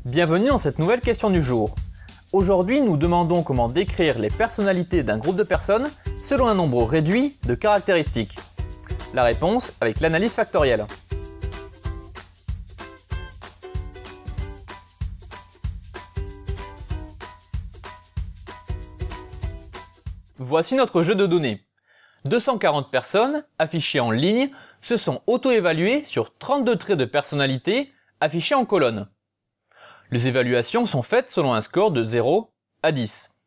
Bienvenue dans cette nouvelle question du jour. Aujourd'hui, nous demandons comment décrire les personnalités d'un groupe de personnes selon un nombre réduit de caractéristiques. La réponse avec l'analyse factorielle. Voici notre jeu de données. 240 personnes, affichées en ligne, se sont auto-évaluées sur 32 traits de personnalité, affichés en colonne. Les évaluations sont faites selon un score de 0 à 10.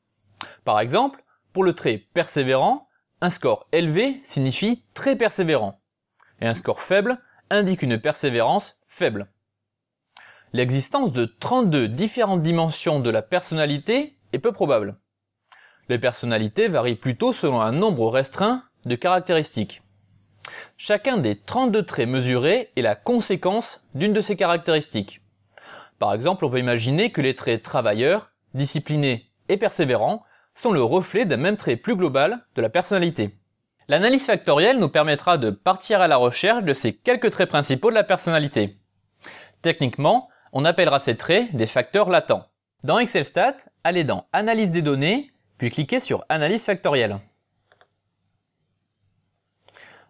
Par exemple, pour le trait persévérant, un score élevé signifie très persévérant, et un score faible indique une persévérance faible. L'existence de 32 différentes dimensions de la personnalité est peu probable. Les personnalités varient plutôt selon un nombre restreint de caractéristiques. Chacun des 32 traits mesurés est la conséquence d'une de ces caractéristiques. Par exemple, on peut imaginer que les traits travailleur, discipliné et persévérant sont le reflet d'un même trait plus global de la personnalité. L'analyse factorielle nous permettra de partir à la recherche de ces quelques traits principaux de la personnalité. Techniquement, on appellera ces traits des facteurs latents. Dans Excel Stats, allez dans Analyse des données, puis cliquez sur Analyse factorielle.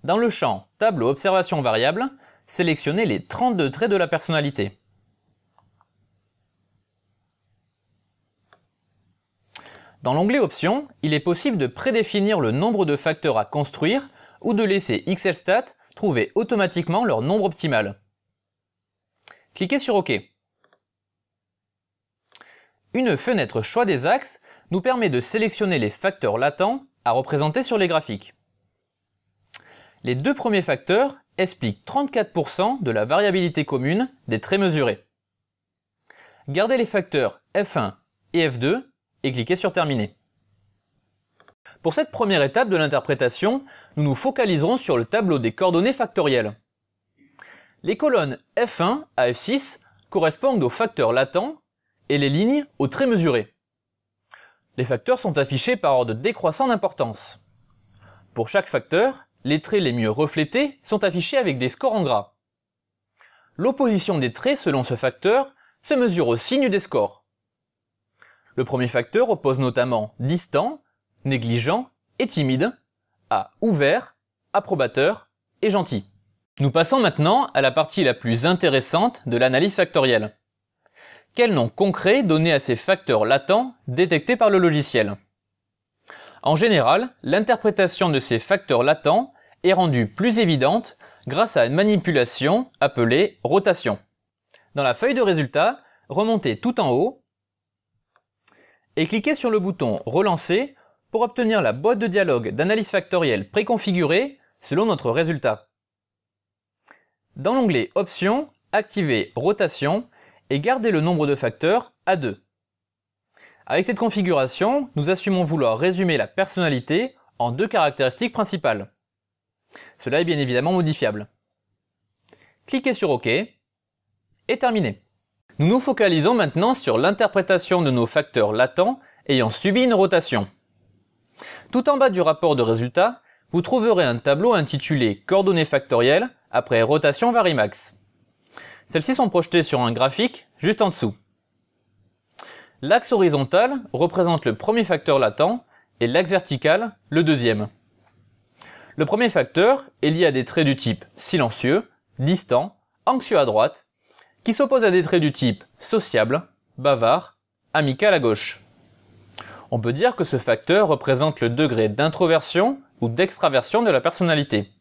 Dans le champ Tableau observation variable, sélectionnez les 32 traits de la personnalité. Dans l'onglet Options, il est possible de prédéfinir le nombre de facteurs à construire ou de laisser Excel Stats trouver automatiquement leur nombre optimal. Cliquez sur OK. Une fenêtre Choix des axes nous permet de sélectionner les facteurs latents à représenter sur les graphiques. Les deux premiers facteurs expliquent 34% de la variabilité commune des traits mesurés. Gardez les facteurs F1 et F2 et cliquez sur Terminer. Pour cette première étape de l'interprétation, nous nous focaliserons sur le tableau des coordonnées factorielles. Les colonnes F1 à F6 correspondent aux facteurs latents et les lignes aux traits mesurés. Les facteurs sont affichés par ordre décroissant d'importance. Pour chaque facteur, les traits les mieux reflétés sont affichés avec des scores en gras. L'opposition des traits selon ce facteur se mesure au signe des scores. Le premier facteur oppose notamment distant, négligent et timide à ouvert, approbateur et gentil. Nous passons maintenant à la partie la plus intéressante de l'analyse factorielle. Quel nom concret donner à ces facteurs latents détectés par le logiciel? En général, l'interprétation de ces facteurs latents est rendue plus évidente grâce à une manipulation appelée rotation. Dans la feuille de résultats, remontez tout en haut et cliquez sur le bouton Relancer pour obtenir la boîte de dialogue d'analyse factorielle préconfigurée selon notre résultat. Dans l'onglet Options, activez Rotation et gardez le nombre de facteurs à 2. Avec cette configuration, nous assumons vouloir résumer la personnalité en deux caractéristiques principales. Cela est bien évidemment modifiable. Cliquez sur OK et terminez. Nous nous focalisons maintenant sur l'interprétation de nos facteurs latents ayant subi une rotation. Tout en bas du rapport de résultats, vous trouverez un tableau intitulé Coordonnées factorielles après rotation varimax. Celles-ci sont projetées sur un graphique juste en dessous. L'axe horizontal représente le premier facteur latent et l'axe vertical le deuxième. Le premier facteur est lié à des traits du type silencieux, distant, anxieux à droite, qui s'opposent à des traits du type sociable, bavard, amical à gauche. On peut dire que ce facteur représente le degré d'introversion ou d'extraversion de la personnalité.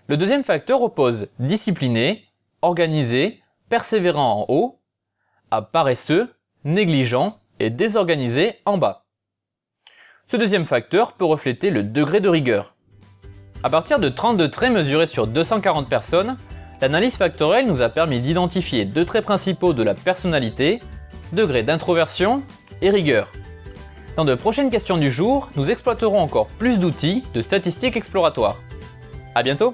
Le deuxième facteur oppose discipliné, organisé, persévérant en haut, à paresseux, négligent et désorganisé en bas. Ce deuxième facteur peut refléter le degré de rigueur. À partir de 32 traits mesurés sur 240 personnes, l'analyse factorielle nous a permis d'identifier deux traits principaux de la personnalité, degré d'introversion et rigueur. Dans de prochaines questions du jour, nous exploiterons encore plus d'outils de statistiques exploratoires. À bientôt!